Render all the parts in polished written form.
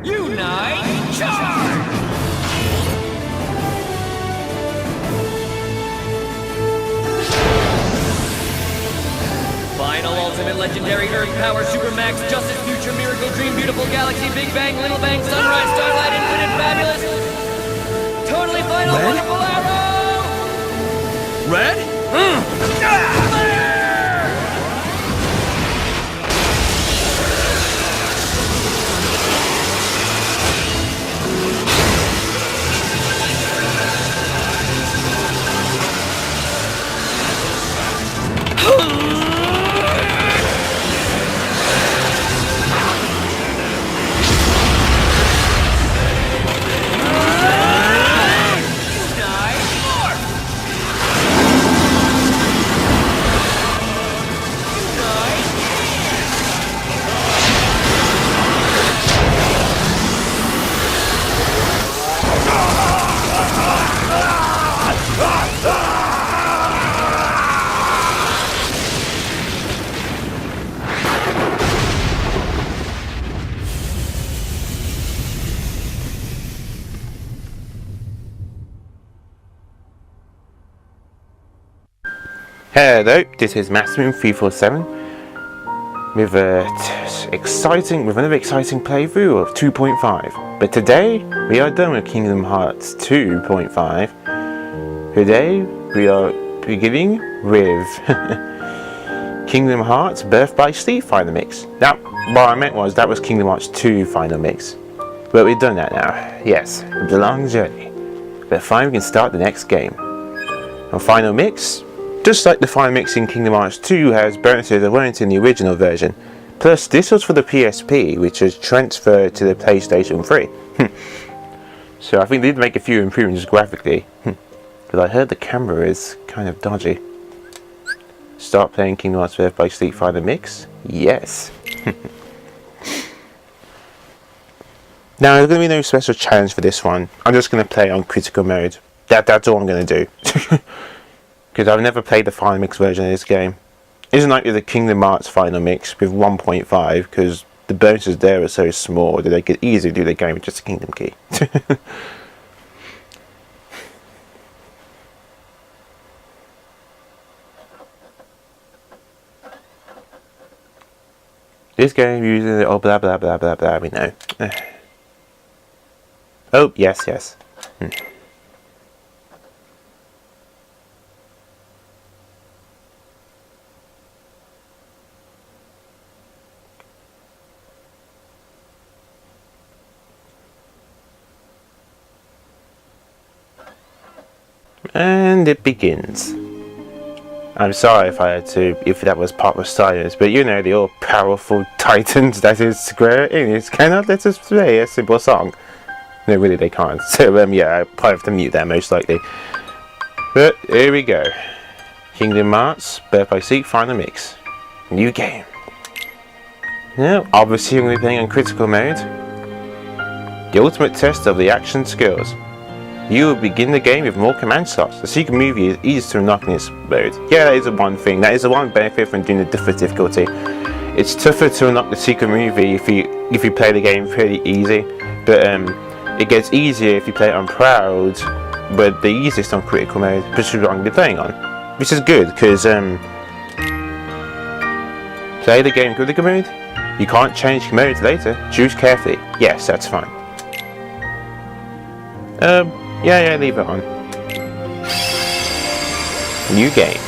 Unite Charge! Final Ultimate Legendary Earth Power Supermax Justice Future Miracle Dream Beautiful Galaxy Big Bang Little Bang Sunrise Starlight Infinite Fabulous Totally Final Red? Wonderful Arrow! Red? Hello, this is Maximum347 with another exciting playthrough of 2.5. But today we are done with Kingdom Hearts 2.5. Today we are beginning with Kingdom Hearts Birth by Sleep Final Mix. Now, what I meant was that was Kingdom Hearts 2 Final Mix. But we've done that now. Yes, it was a long journey. But finally we can start the next game. Our Final Mix, just like the Final Mix in Kingdom Hearts 2, has bonuses that weren't in the original version. Plus, this was for the PSP, which was transferred to the PlayStation 3. So I think they did make a few improvements graphically. But I heard the camera is kind of dodgy. Start playing Kingdom Hearts Birth by Sleep Final Mix? Yes. Now, there's going to be no special challenge for this one. I'm just going to play on critical mode. That's all I'm going to do. Because I've never played the Final Mix version of this game. Isn't like with the Kingdom Hearts Final Mix with 1.5, because the bonuses there are so small that they could easily do the game with just a Kingdom Key. This game uses it, oh blah blah blah blah blah, we know. Oh, yes. And it begins. I'm sorry if that was part of silence, but you know the all powerful titans that is Square Enix cannot let us play a simple song. No, really they can't. So yeah, I'll probably have to mute that most likely. But here we go. Kingdom Hearts Birth by Sleep Final Mix. New game. Now, obviously I'm going to be playing on critical mode. The ultimate test of the action skills. You will begin the game with more command slots. The secret movie is easy to unlock in this mode. Yeah, that is the one thing. That is the one benefit from doing the different difficulty. It's tougher to unlock the secret movie if you play the game pretty easy. But it gets easier if you play it on Proud, but the easiest on critical mode, which is what I'm going to be playing on. Which is good, because play the game in critical mode. You can't change modes later. Choose carefully. Yes, that's fine. Yeah, leave it on. New game.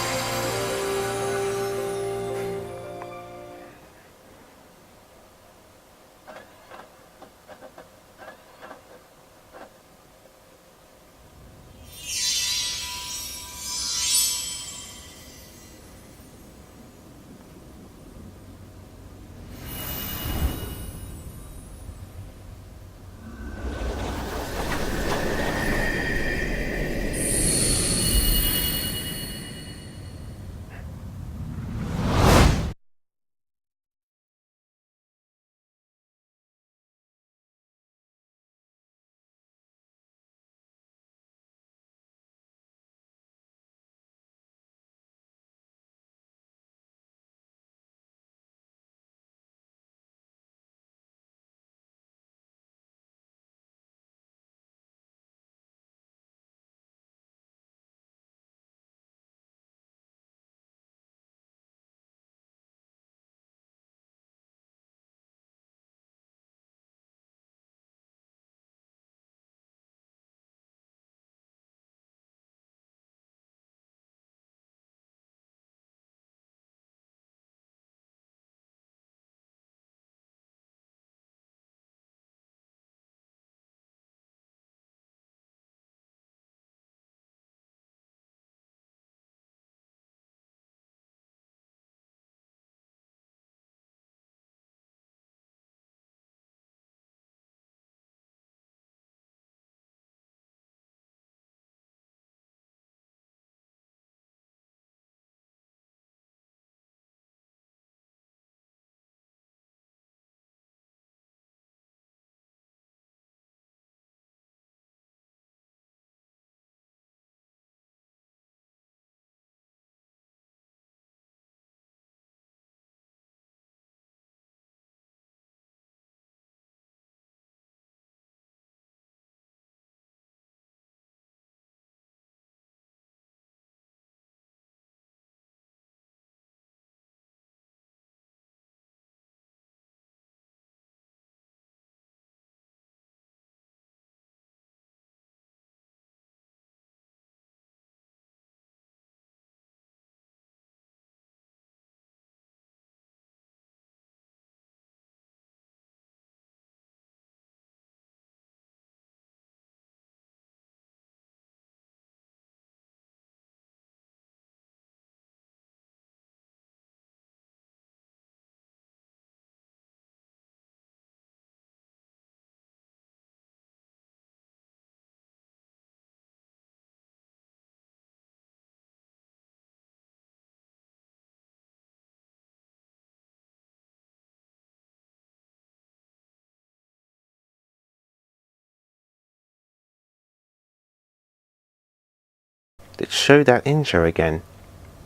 Let's show that intro again.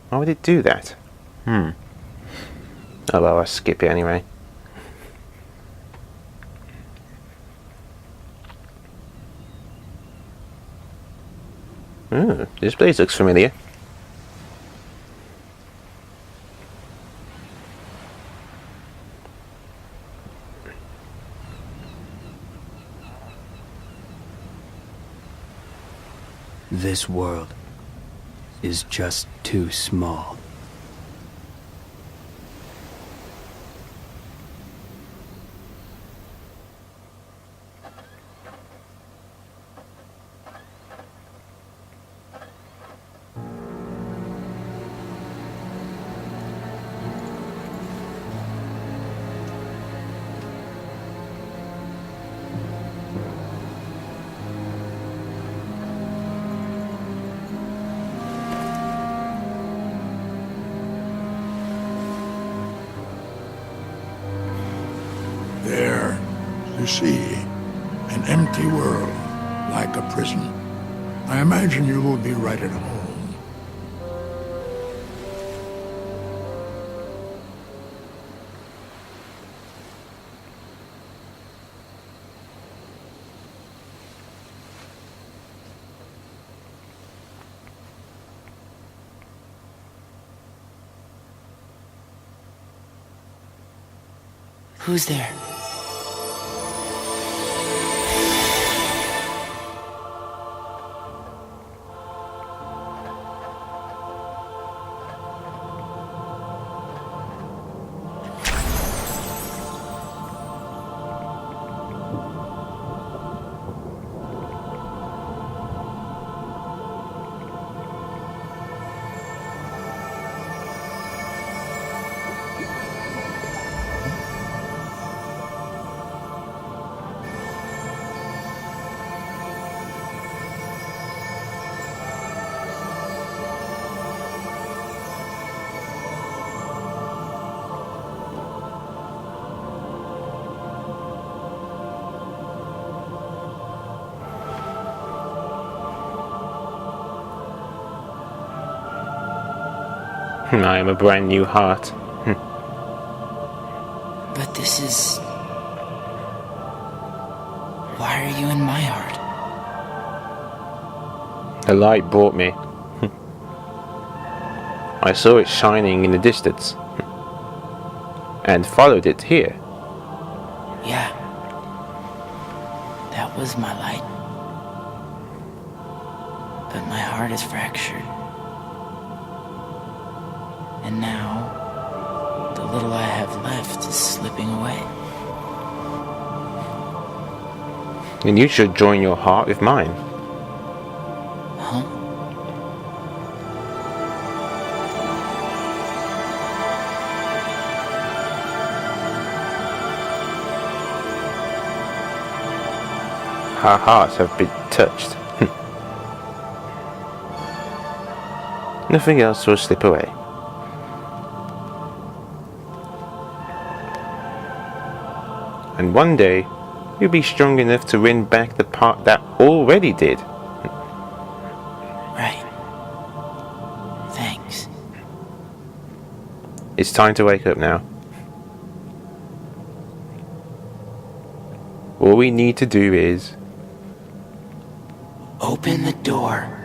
Why would it do that? Oh well, I'll skip it anyway. Ooh, this place looks familiar. This world is just too small. There, you see, an empty world, like a prison. I imagine you will be right at home. Who's there? I am a brand new heart. But this is... Why are you in my heart? The light brought me. I saw it shining in the distance and followed it here. Yeah. That was my light. But my heart is fractured. And now, the little I have left is slipping away. Then you should join your heart with mine. Huh? Our hearts have been touched. Nothing else will slip away. And one day, you'll be strong enough to win back the part that already did. Right. Thanks. It's time to wake up now. All we need to do is... Open the door.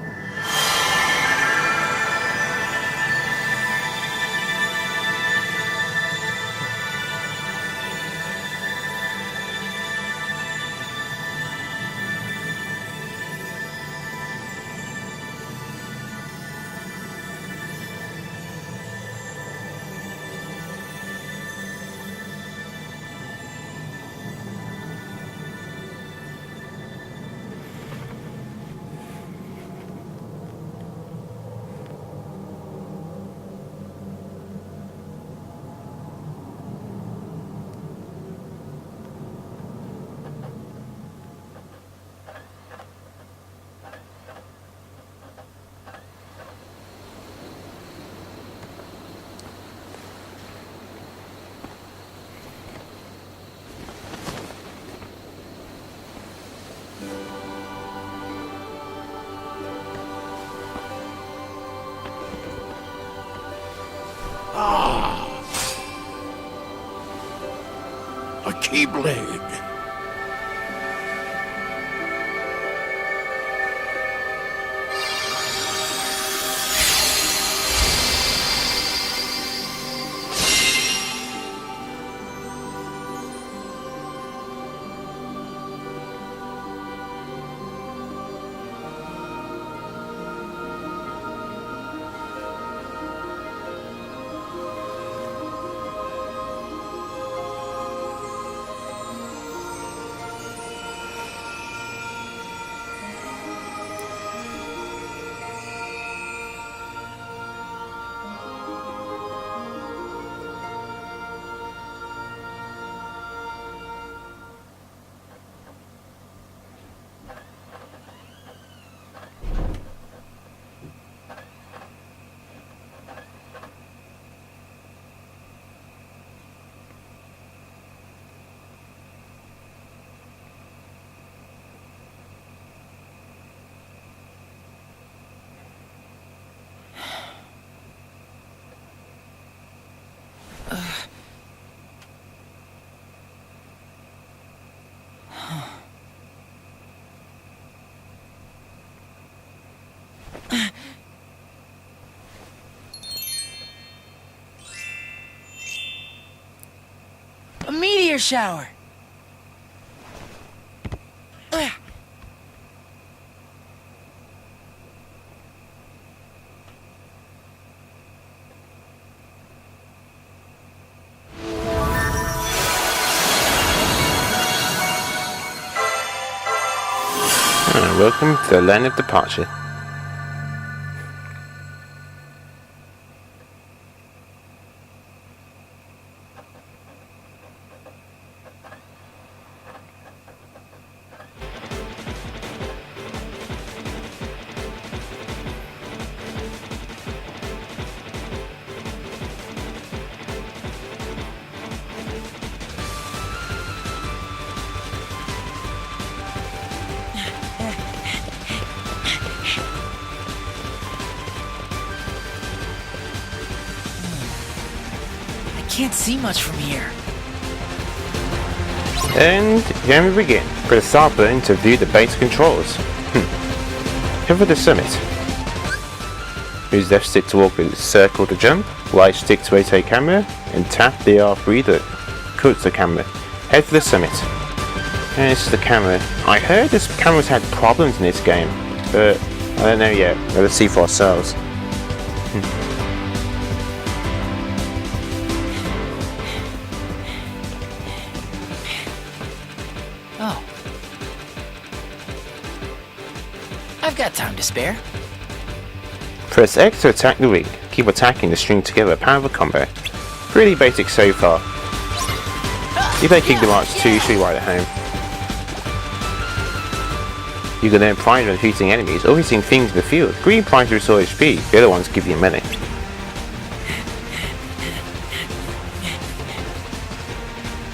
Keyblade. A meteor shower! Welcome to the land of departure. Can't see much from here. And then we begin. Press the start button to view the base controls. Cover the summit. Use left stick to walk with circle to jump, right stick to rotate camera, and tap the R3 that cuts the camera. Head for the summit. And this is the camera. I heard this camera's had problems in this game, but I don't know yet. Let's see for ourselves. Oh. I've got time to spare. Press X to attack the ring. Keep attacking to string together a powerful combo. Pretty basic so far. You play Kingdom Hearts 2, you should be right at home. You can earn prize when defeating enemies or hitting things in the field. Green prize restore HP, the other ones give you money.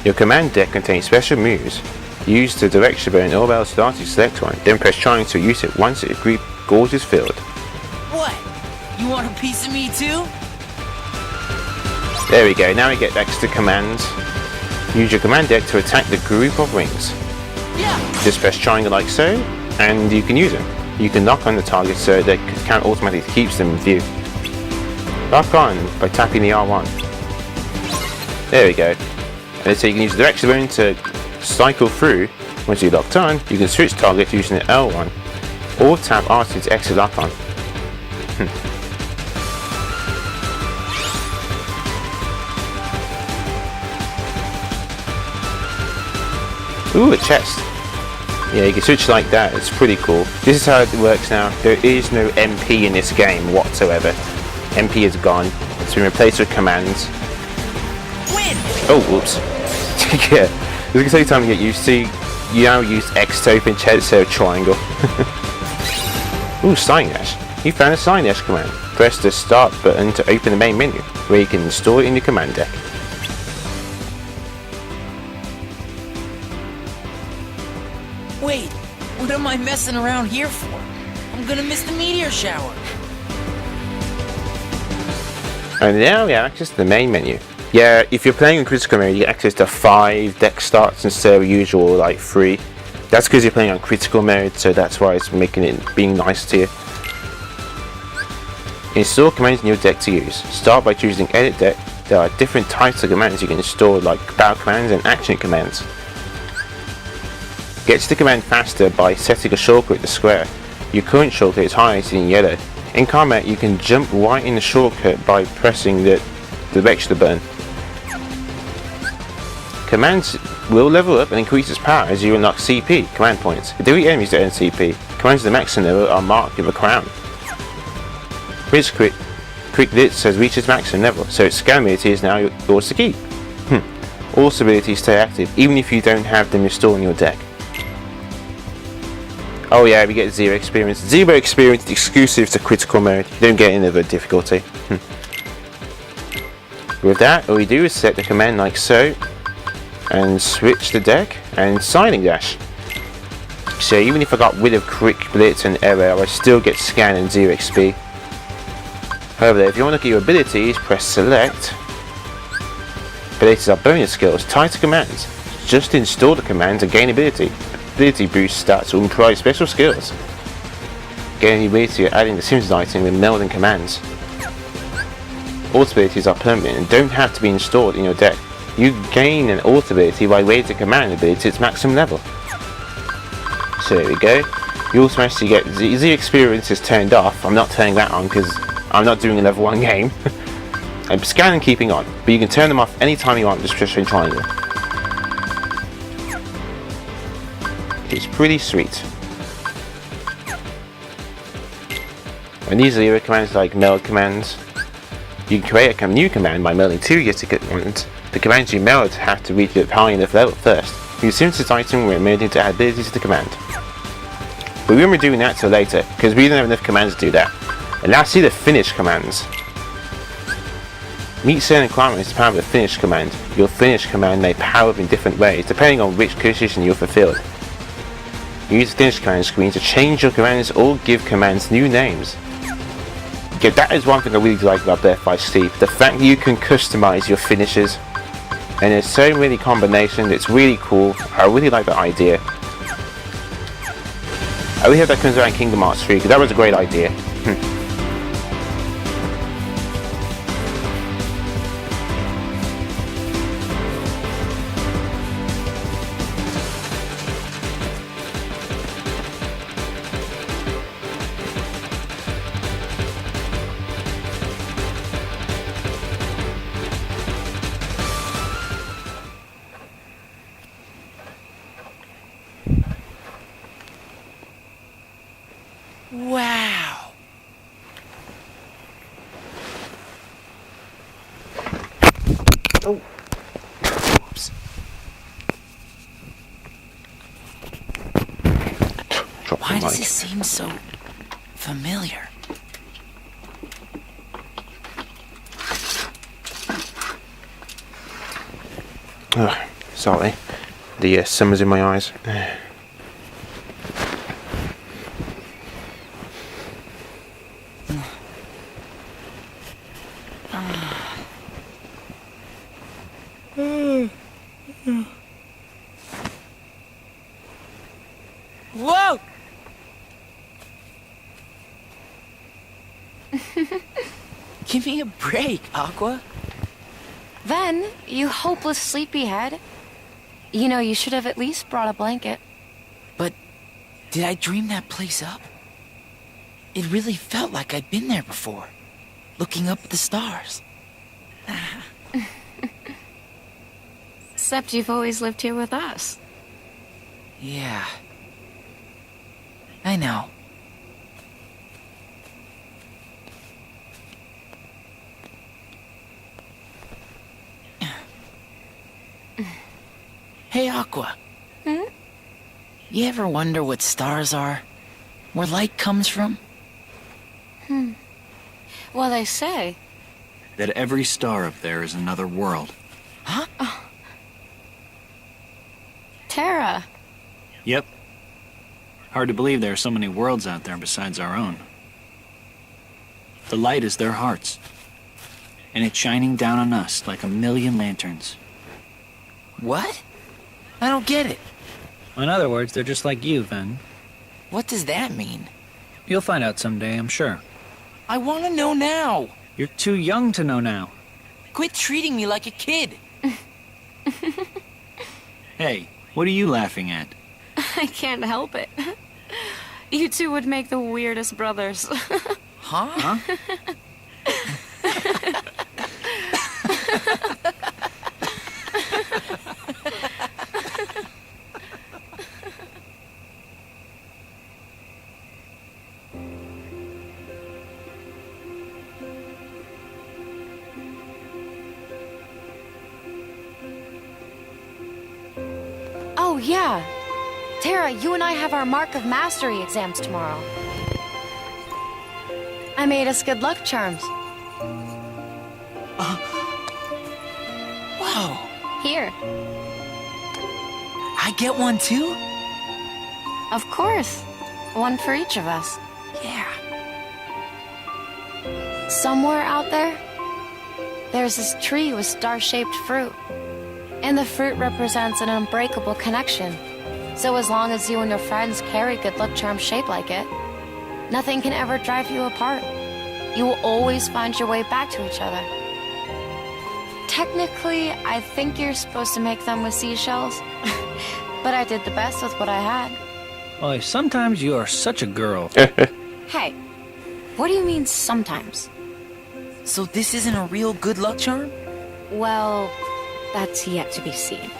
Your command deck contains special moves. Use the direction button or else start to select one, then press triangle to use it once a group gorge is filled. What? You want a piece of me too? There we go, now we get extra commands. Use your command deck to attack the group of rings. Yeah. Just press triangle like so, and you can use them. You can knock on the target so that the count automatically keeps them in view. Lock on by tapping the R1. There we go. And so you can use the direction button to cycle through. Once you're locked on, you can switch target using the L1, or tap R2 to exit lock on. Ooh, a chest. Yeah, you can switch like that, it's pretty cool. This is how it works now. There is no MP in this game whatsoever. MP is gone. It's been replaced with commands. Win! Oh, whoops. Yeah, it's going to take time to get used to. You now use X to open chat instead of triangle. Ooh, Sign Dash. You found a Sign Dash command. Press the start button to open the main menu, where you can install it in your command deck. Wait, what am I messing around here for? I'm gonna miss the meteor shower. And now we have access to the main menu. Yeah, if you're playing in critical mode, you get access to 5 deck starts instead of usual like 3. That's because you're playing on critical mode, so that's why it's making it being nice to you. Install commands in your deck to use. Start by choosing edit deck. There are different types of commands you can install, like battle commands and action commands. Get to the command faster by setting a shortcut to square. Your current shortcut is highlighted in yellow. In combat, you can jump right in the shortcut by pressing the direction button. Commands will level up and increase its power as you unlock CP, command points. Delete enemies that earn CP. Commands at the maximum level are marked with a crown. Quick Blitz has reached its maximum level, so its scan ability is now yours to keep. All abilities stay active, even if you don't have them installed in your deck. Oh yeah, we get 0 experience. 0 experience exclusive to critical mode. You don't get any other difficulty. With that, all we do is set the command like so, and switch the deck, and Signing Dash. So even if I got rid of Quick Blitz and Error, I still get Scan and 0 XP. However, if you want to look at your abilities, press Select. Abilities are bonus skills tied to commands. Just install the commands and gain ability. Ability boost stats will improve special skills. Gain the ability of adding the Simpsons item with melding commands. All abilities are permanent and don't have to be installed in your deck. You gain an alt ability by raising command ability to its maximum level. So there we go. You automatically get the experience is turned off. I'm not turning that on because I'm not doing a level 1 game. I'm scanning and keeping on, but you can turn them off anytime you want, just pressing triangle. It's pretty sweet. And these are your commands like meld commands. You can create a new command by melding 2 existing commands. The commands you meld have to reach the high enough level first. Use Simpsons item when melding to add abilities to the command. But we won't be doing that till later, because we don't have enough commands to do that. And now see the finish commands. Meet certain requirements to power the finish command. Your finish command may power up in different ways, depending on which condition you've fulfilled. Use the finish command screen to change your commands or give commands new names. Okay, that is one thing I really like about Birth by Sleep, the fact that you can customize your finishes. And there's so many combinations, it's really cool. I really like that idea. I really hope that comes around Kingdom Hearts 3, because that was a great idea. Wow. Oh. Oops. Why does he seem so familiar? Sorry. The summer's in my eyes. Whoa! Give me a break, Aqua. Then, you hopeless sleepyhead. You know, you should have at least brought a blanket. But did I dream that place up? It really felt like I'd been there before, looking up at the stars. Except you've always lived here with us. Yeah. I know. Hey, Aqua. Hmm? You ever wonder what stars are? Where light comes from? Well, they say. That every star up there is another world. Huh? Terra. Yep. Hard to believe there are so many worlds out there besides our own. The light is their hearts. and it's shining down on us like a million lanterns. What? I don't get it. In other words, they're just like you, Ven. What does that mean? You'll find out someday, I'm sure. I want to know now. You're too young to know now. Quit treating me like a kid. Hey, what are you laughing at? I can't help it. You two would make the weirdest brothers. Huh? Oh, yeah. Terra, you and I have our Mark of Mastery exams tomorrow. I made us good luck charms. Whoa. Here. I get one too? Of course. One for each of us. Yeah. Somewhere out there, there's this tree with star-shaped fruit. And the fruit represents an unbreakable connection. So as long as you and your friends carry good luck charms shaped like it, nothing can ever drive you apart. You will always find your way back to each other. Technically, I think you're supposed to make them with seashells. But I did the best with what I had. Boy, sometimes you are such a girl. Hey, what do you mean sometimes? So this isn't a real good luck charm? Well, that's yet to be seen.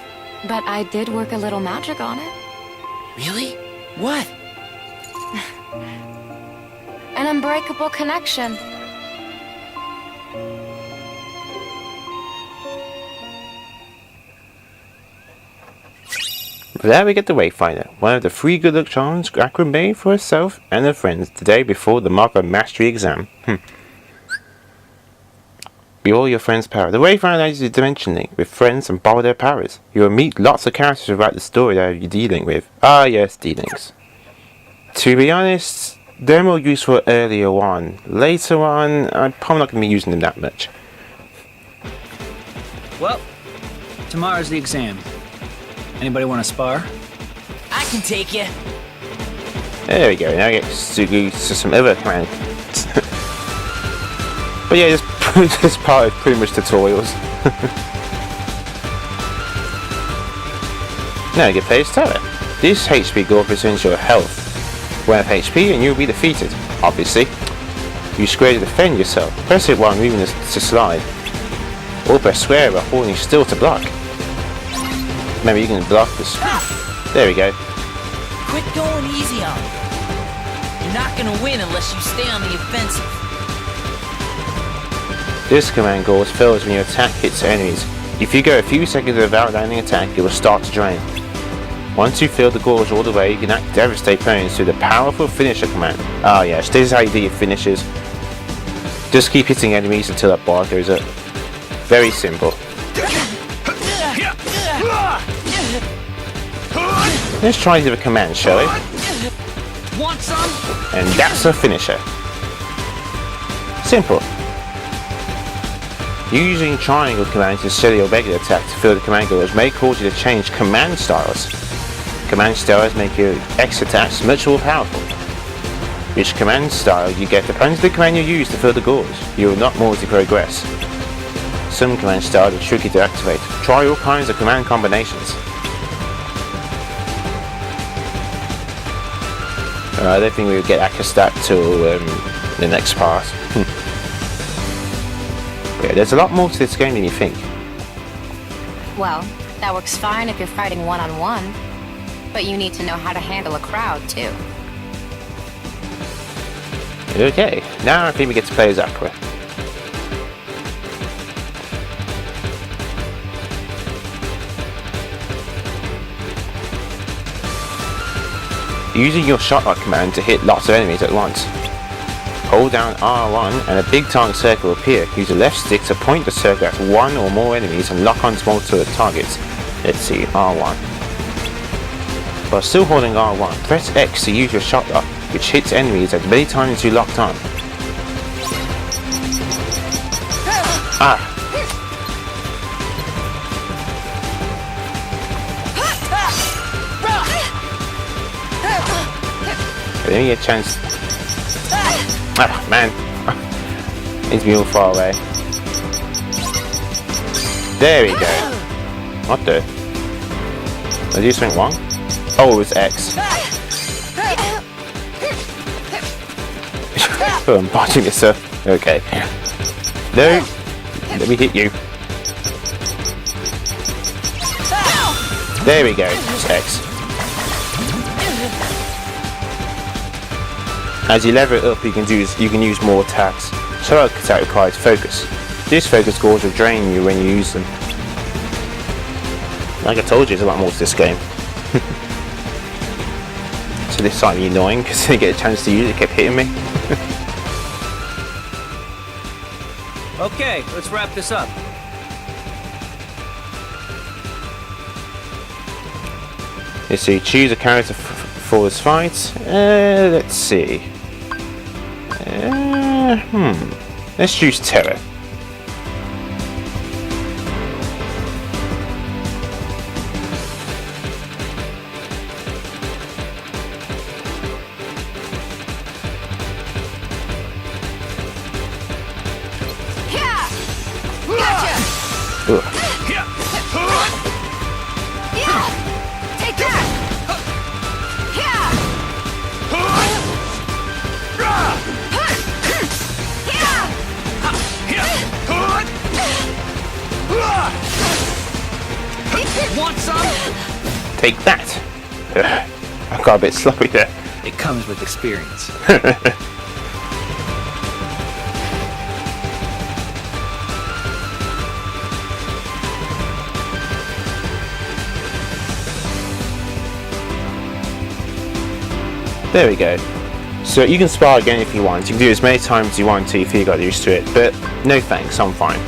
But I did work a little magic on it. Really? What? An unbreakable connection. There we get the Wayfinder, one of the 3 good luck charms Akron made for herself and her friends the day before the Mark of Mastery exam. Be all your friends' power. The Wayfinder allows you to dimension link with friends and borrow their powers. You will meet lots of characters throughout the story that you're dealing with. Ah yes, dealings. To be honest, they're more useful earlier on. Later on, I'm probably not going to be using them that much. Well, tomorrow's the exam. Anybody want to spar? I can take you. There we go, now I get to go to some other command. But yeah, this part is pretty much tutorials. Now you get players Terra. This HP gore represents your health. 1 of HP and you'll be defeated, obviously. You square to defend yourself. Press it while moving to slide. Or press square while holding still to block. Maybe you can block this. There we go. Quit going easy on me. You're not gonna win unless you stay on the offensive. This command gauge fails when your attack hits enemies. If you go a few seconds without landing an attack, it will start to drain. Once you fill the gauge all the way, you can devastate opponents through the powerful finisher command. Ah yes, this is how you do your finishes. Just keep hitting enemies until that bar goes up. Very simple. Let's try the command, shall we? Want some? And that's a finisher. Simple. Using triangle commands instead of your regular attack to fill the command gauge may cause you to change command styles. Command styles make your X attacks much more powerful. Which command style you get depends on the command you use to fill the gauge. You will not multi-progress. Some command styles are tricky to activate. Try all kinds of command combinations. I don't think we'll get access to that till the next part. Yeah, there's a lot more to this game than you think. Well, that works fine if you're fighting one-on-one. But you need to know how to handle a crowd, too. Okay, now I think we get to play as Aqua. Using your shotgun command to hit lots of enemies at once. Hold down R1 and a big target circle will appear. Use the left stick to point the circle at 1 or more enemies and lock onto multiple targets. Let's see, R1. While still holding R1, press X to use your shotgun, which hits enemies as many times as you locked on. Ah. Let me get a chance. Ah, man. Needs to be all far away. There we go. What the? Did I do something wrong? Oh, it was X. Oh, I'm botching this up. Okay. No. Let me hit you. There we go. It's X. As you level it up, you can use more attacks. Solo attack requires focus. These focus cores will drain you when you use them. Like I told you, there's a lot more to this game. So this is slightly annoying because I didn't get a chance to use it. It kept hitting me. Okay, let's wrap this up. Let's see, choose a character for this fight. Let's see. Let's choose Terra. Ugh. Take that! Want some? Take that! Ugh. I got a bit sloppy there. It comes with experience. There we go. So you can spar again if you want. You can do it as many times as you want to if you got used to it. But no thanks, I'm fine.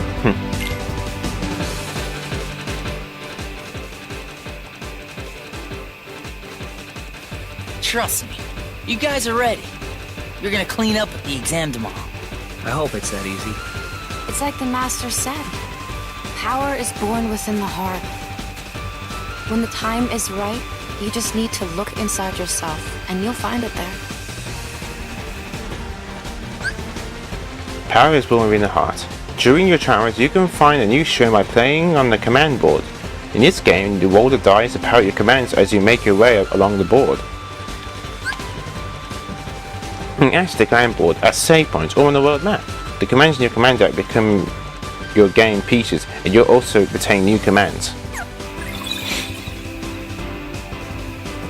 Trust me, you guys are ready. You're gonna clean up at the exam tomorrow. I hope it's that easy. It's like the Master said. Power is born within the heart. When the time is right, you just need to look inside yourself, and you'll find it there. Power is born within the heart. During your travels, you can find a new show by playing on the command board. In this game, you roll the dice to power your commands as you make your way along the board. Access the command board at save points or on the world map. The commands in your command deck become your game pieces, and you'll also retain new commands.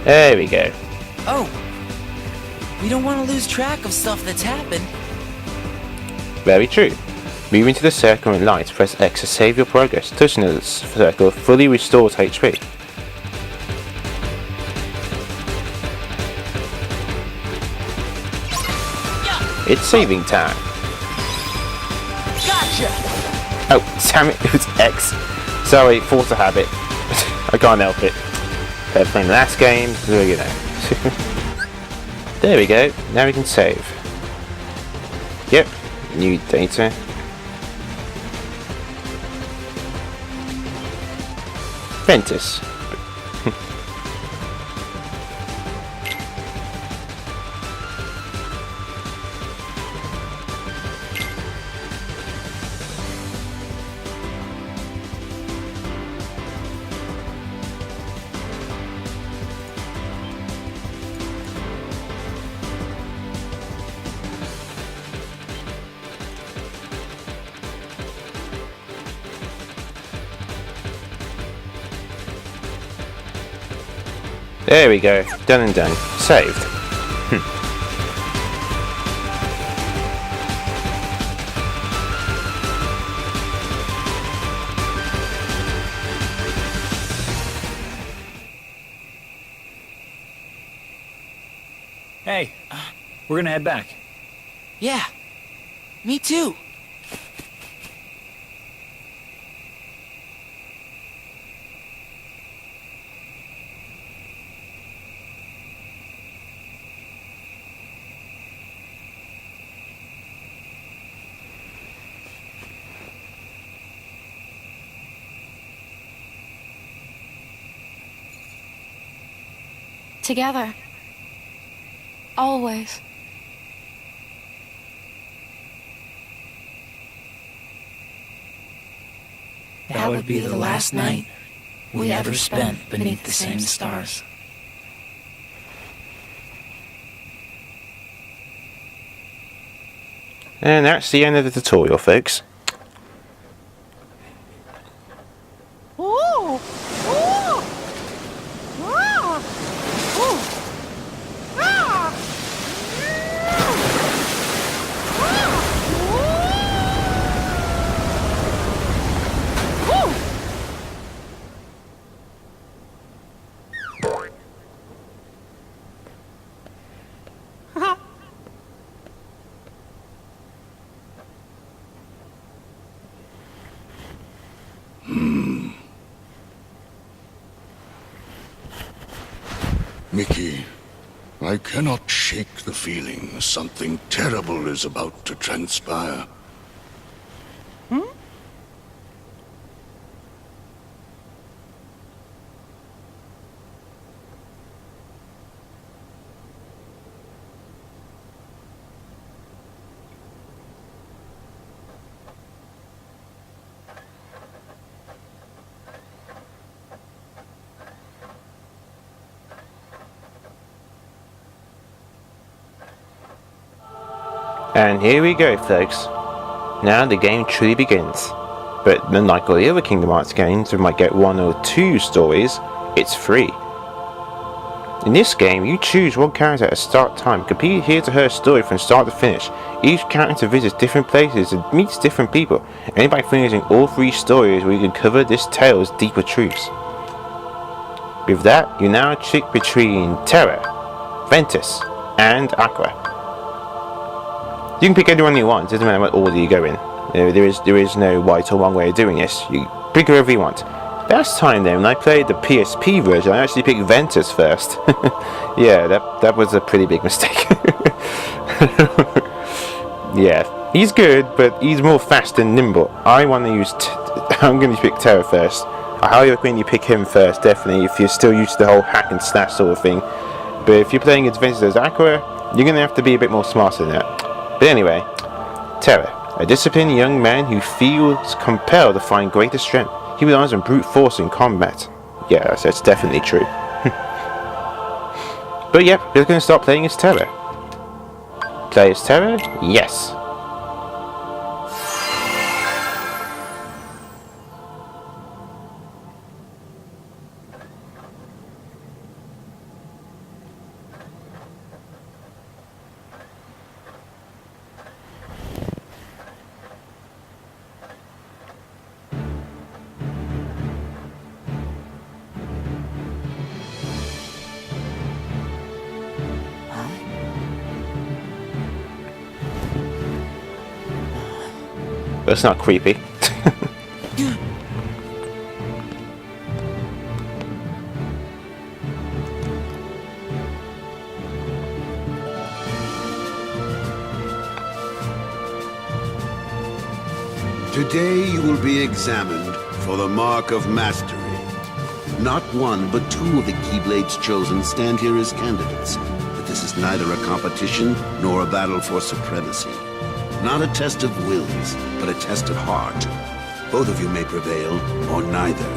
There we go. Oh, we don't want to lose track of stuff that's happened. Very true. Move into the circle and light, press X to save your progress. Touching the circle fully restores HP. It's saving time. Gotcha! Oh, damn it, it was X. Sorry, force a habit. I can't help it. Playing the last game, so you know. There we go, now we can save. Yep, new data. Ventus. There we go, done and done. Saved. Hey, we're gonna head back. Yeah, me too. Together. Always. That would be the last night we ever spent beneath the same stars. And that's the end of the tutorial, folks. Mickey, I cannot shake the feeling something terrible is about to transpire. And here we go, folks. Now the game truly begins. But unlike all the other Kingdom Hearts games, we might get 1 or 2 stories, it's free. In this game, you choose one character at a start time, complete his or her story from start to finish. Each character visits different places and meets different people, and by finishing all 3 stories, we can cover this tale's deeper truths. With that, you now choose between Terra, Ventus, and Aqua. You can pick anyone you want, it doesn't matter what order you go in. There is no right or wrong way of doing this. You pick whoever you want. Last time then, when I played the PSP version, I actually picked Ventus first. Yeah, that was a pretty big mistake. Yeah, he's good, but he's more fast and nimble. I'm going to pick Terra first. I highly recommend you pick him first, definitely, if you're still used to the whole hack and slash sort of thing. But if you're playing against Ventus as Aqua, you're going to have to be a bit more smarter than that. But anyway, Terra, a disciplined young man who feels compelled to find greater strength. He relies on brute force in combat. Yeah, that's definitely true. But yep, we're going to start playing as Terra. Play as Terra? Yes. That's not creepy. Today you will be examined for the Mark of Mastery. Not one, but 2 of the Keyblades chosen stand here as candidates. But this is neither a competition nor a battle for supremacy. Not a test of wills, but a test of heart. Both of you may prevail, or neither.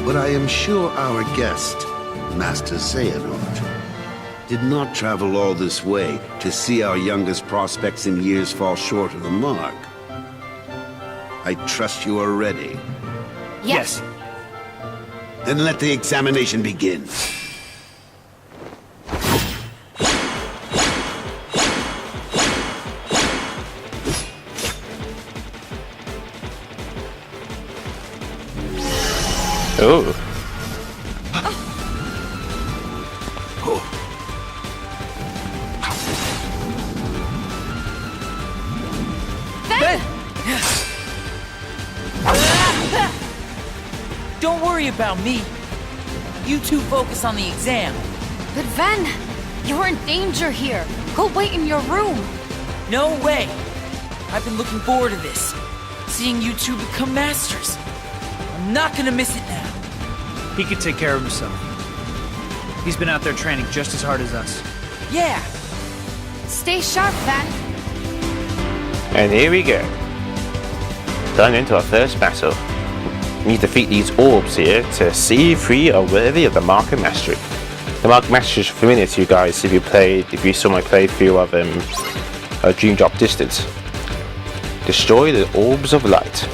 But I am sure our guest, Master Xehanort, did not travel all this way to see our youngest prospects in years fall short of the mark. I trust you are ready. Yes. Then let the examination begin. Oh. Don't worry about me. You 2 focus on the exam. But Ven, you're in danger here. Go wait in your room. No way. I've been looking forward to this. Seeing you 2 become masters. I'm not gonna miss it now. He can take care of himself. He's been out there training just as hard as us. Yeah. Stay sharp, then. And here we go. Done into our first battle. We need to defeat these orbs here to see if we are worthy of the Mark of Mastery. The Mark of Mastery is familiar to you guys if you saw my playthrough of Dream Drop Distance. Destroy the orbs of light.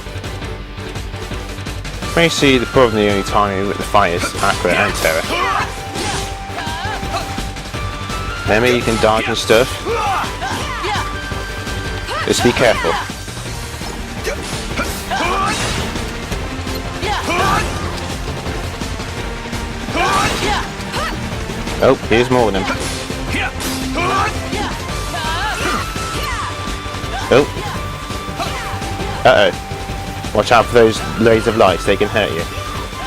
Basically, probably the only time with the fighters, Aqua and Terra. Remember, you can dodge and stuff. Just be careful. Oh, here's more of them. Oh. Uh-oh. Watch out for those rays of lights, they can hurt you.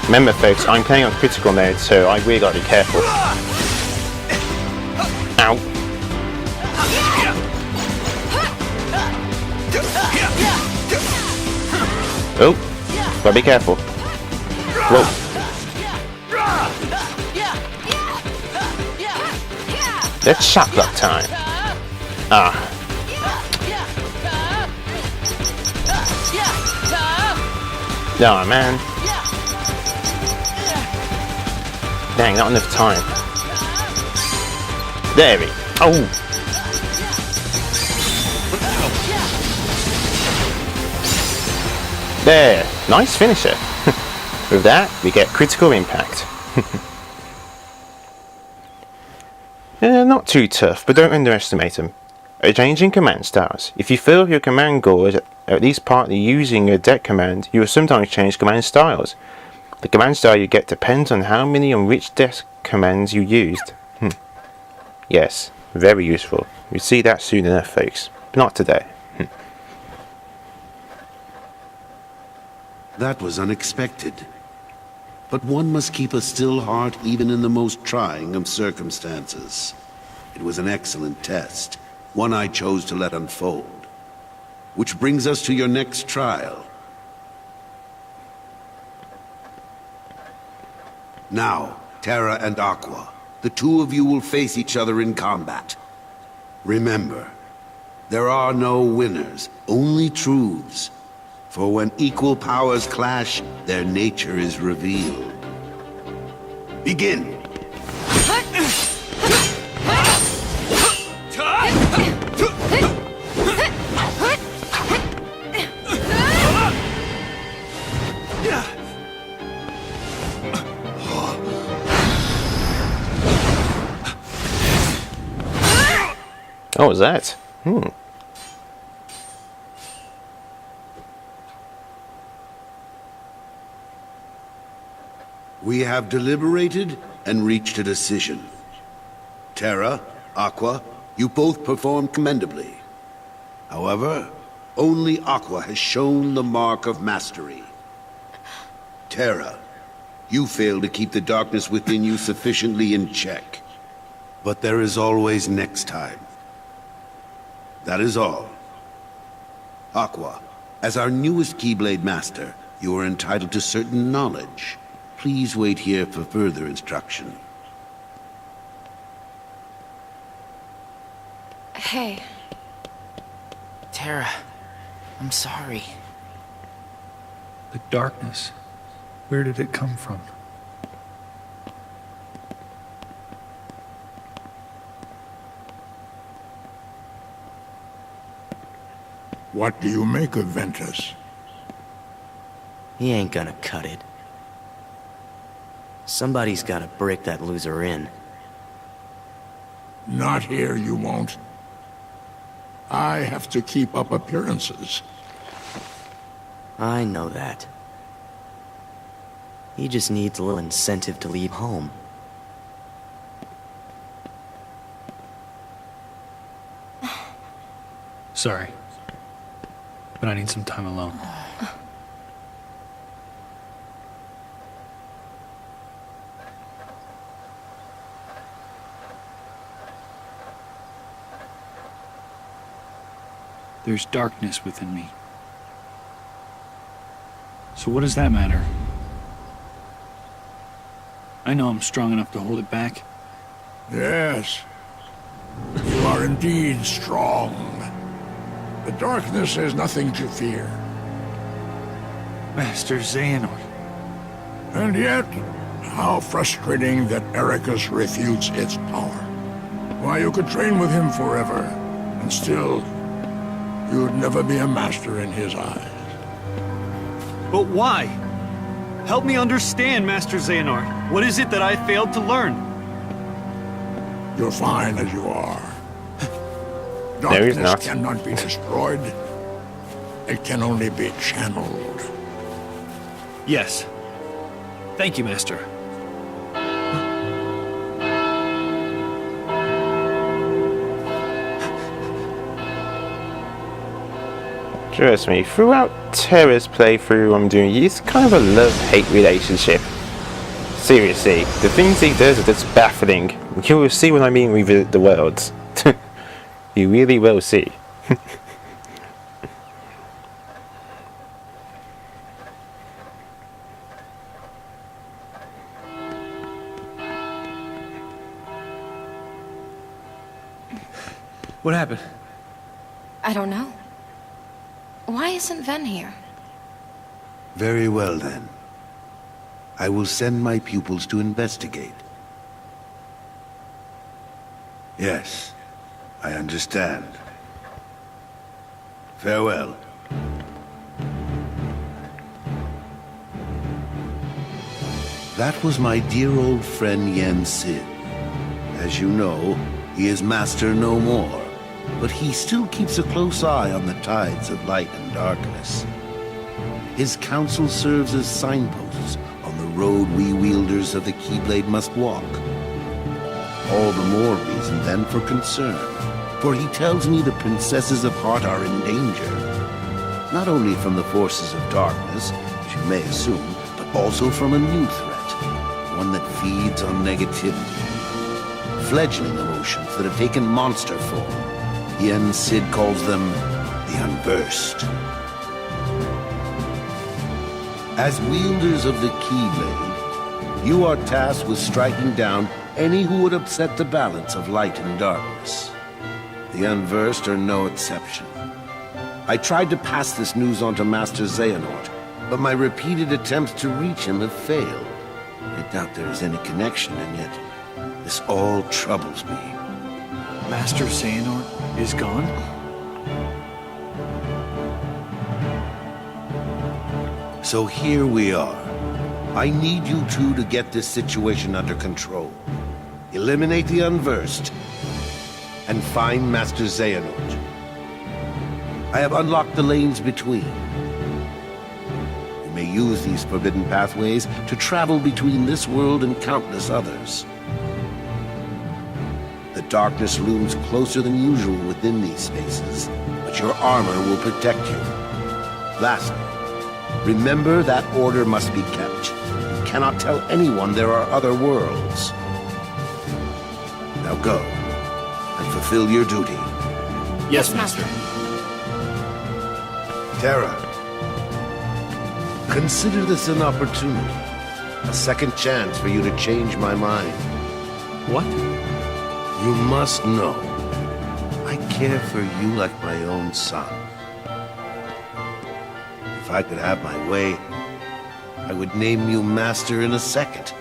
Remember folks, I'm playing on critical mode, so I really gotta be careful. Ow. Oh, gotta be careful. Whoa. It's shot block time. Ah. Oh man. Dang, not enough time. There we go. Oh. There. Nice finisher. With that, we get critical impact. Not too tough, but don't underestimate them. Changing command styles. If you feel your command goal is at least partly using a deck command, you will sometimes change command styles. The command style you get depends on how many and which deck commands you used. Yes, very useful. You'll see that soon enough, folks. But not today. That was unexpected. But one must keep a still heart even in the most trying of circumstances. It was an excellent test, one I chose to let unfold. Which brings us to your next trial. Now, Terra and Aqua, the two of you will face each other in combat. Remember, there are no winners, only truths. For when equal powers clash, their nature is revealed. Begin! What was that? We have deliberated and reached a decision. Terra, Aqua, you both performed commendably. However, only Aqua has shown the mark of mastery. Terra, you failed to keep the darkness within you sufficiently in check. But there is always next time. That is all. Aqua, as our newest Keyblade Master, you are entitled to certain knowledge. Please wait here for further instruction. Hey. Terra, I'm sorry. The darkness. Where did it come from? What do you make of Ventus? He ain't gonna cut it. Somebody's gotta break that loser in. Not here, you won't. I have to keep up appearances. I know that. He just needs a little incentive to leave home. Sorry. But I need some time alone. There's darkness within me. So what does that matter? I know I'm strong enough to hold it back. Yes. You are indeed strong. The darkness has nothing to fear. Master Xehanort. And yet, how frustrating that Ericus refutes its power. Why, you could train with him forever, and still, you'd never be a master in his eyes. But why? Help me understand, Master Xehanort. What is it that I failed to learn? You're fine as you are. No, he's Darkness not. cannot be destroyed. It can only be channeled. Yes. Thank you, Master. Trust me, throughout Terra's playthrough I'm doing, it's kind of a love-hate relationship. Seriously, the things he does are just baffling. You will see when I mean revisit the worlds. You really will see. What happened? I don't know. Why isn't Ven here? Very well, then. I will send my pupils to investigate. Yes, I understand. Farewell. That was my dear old friend Yen Sid. As you know, he is master no more, but he still keeps a close eye on the tides of light and darkness. His counsel serves as signposts on the road we wielders of the Keyblade must walk. All the more reason then for concern, for he tells me the princesses of Heart are in danger. Not only from the forces of darkness, which you may assume, but also from a new threat, one that feeds on negativity. Fledgling emotions that have taken monster form. Yen Sid calls them the Unversed. As wielders of the Keyblade, you are tasked with striking down any who would upset the balance of light and darkness. The Unversed are no exception. I tried to pass this news on to Master Xehanort, but my repeated attempts to reach him have failed. I doubt there is any connection, and yet this all troubles me. Master Xehanort is gone? So here we are. I need you two to get this situation under control. Eliminate the Unversed, and find Master Xehanort. I have unlocked the lanes between. You may use these forbidden pathways to travel between this world and countless others. The darkness looms closer than usual within these spaces, but your armor will protect you. Lastly, remember that order must be kept. You cannot tell anyone there are other worlds. Now go, and fulfill your duty. Yes, Master. Terra, consider this an opportunity. A second chance for you to change my mind. What? You must know, I care for you like my own son. If I could have my way, I would name you Master in a second.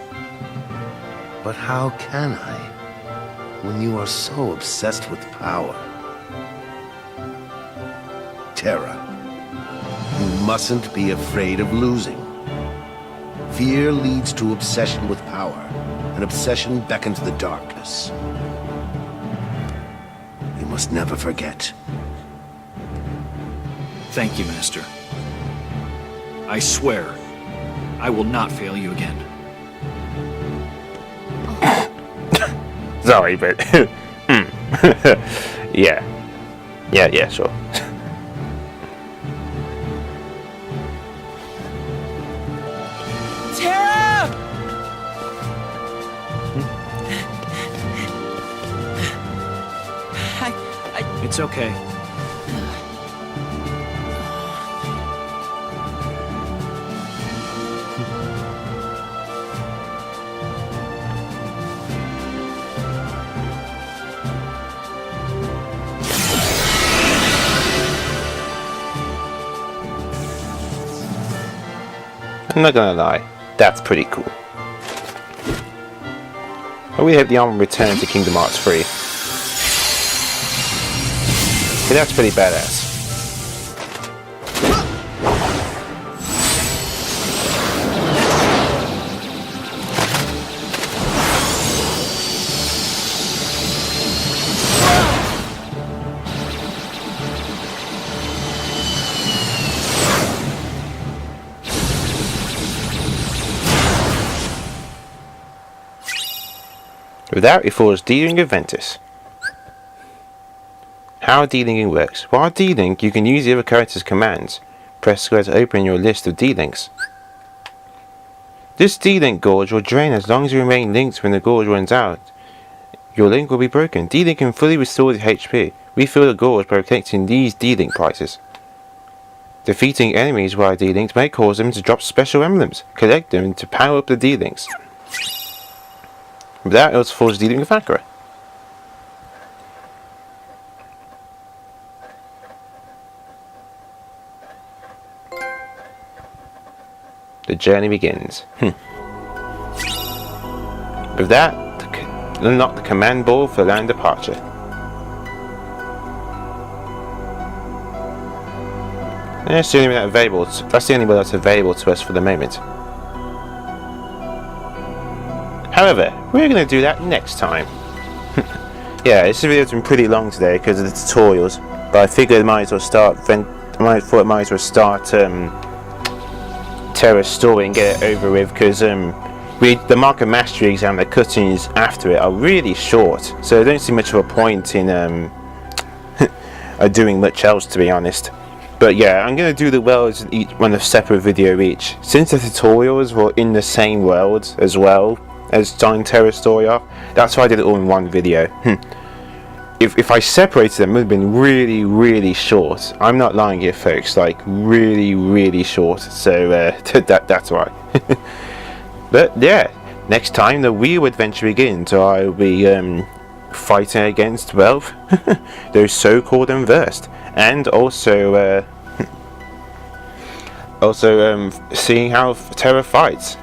But how can I, when you are so obsessed with power? Terra, you mustn't be afraid of losing. Fear leads to obsession with power, and obsession beckons the darkness. You must never forget. Thank you, Master. I swear, I will not fail you again. Sorry, but yeah, sure. Terra! It's okay. I'm not gonna lie, that's pretty cool. I really hope the armor returns to Kingdom Hearts 3. Okay, that's pretty badass. With that, it follows D-Link Adventus. How D-Linking works. While D-Link, you can use the other character's commands. Press square to open your list of D-Links. This D-Link gauge will drain as long as you remain linked when the gauge runs out. Your link will be broken. D-Link can fully restore the HP. Refill the gauge by collecting these D-Link prizes. Defeating enemies via D-Links may cause them to drop special emblems. Collect them to power up the D-Links. With that, it was forced dealing with Akira. The journey begins. With that, unlock the command ball for land departure. That's the only one that's available to us for the moment. However, we're going to do that next time. Yeah, this video's been pretty long today because of the tutorials, but I figured I might as well start Terra's story and get it over with, because the Mark of Mastery exam, the cutscenes after it are really short, so I don't see much of a point in doing much else, to be honest. But yeah, I'm going to do the worlds in each one a separate video each. Since the tutorials were in the same world as well as starting Terra's story off, that's why I did it all in one video. If I separated them, it would have been really, really short. I'm not lying here, folks, like really, really short. So that's why. But yeah, next time the real adventure begins, I'll be fighting against, well, those so-called unversed, and also seeing how Terra fights.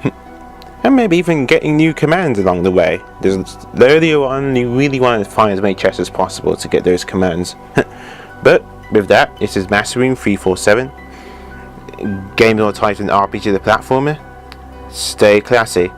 And maybe even getting new commands along the way. Earlier on, you really want to find as many chests as possible to get those commands. But with that, this is Master 347. Game Untitled RPG the platformer. Stay classy.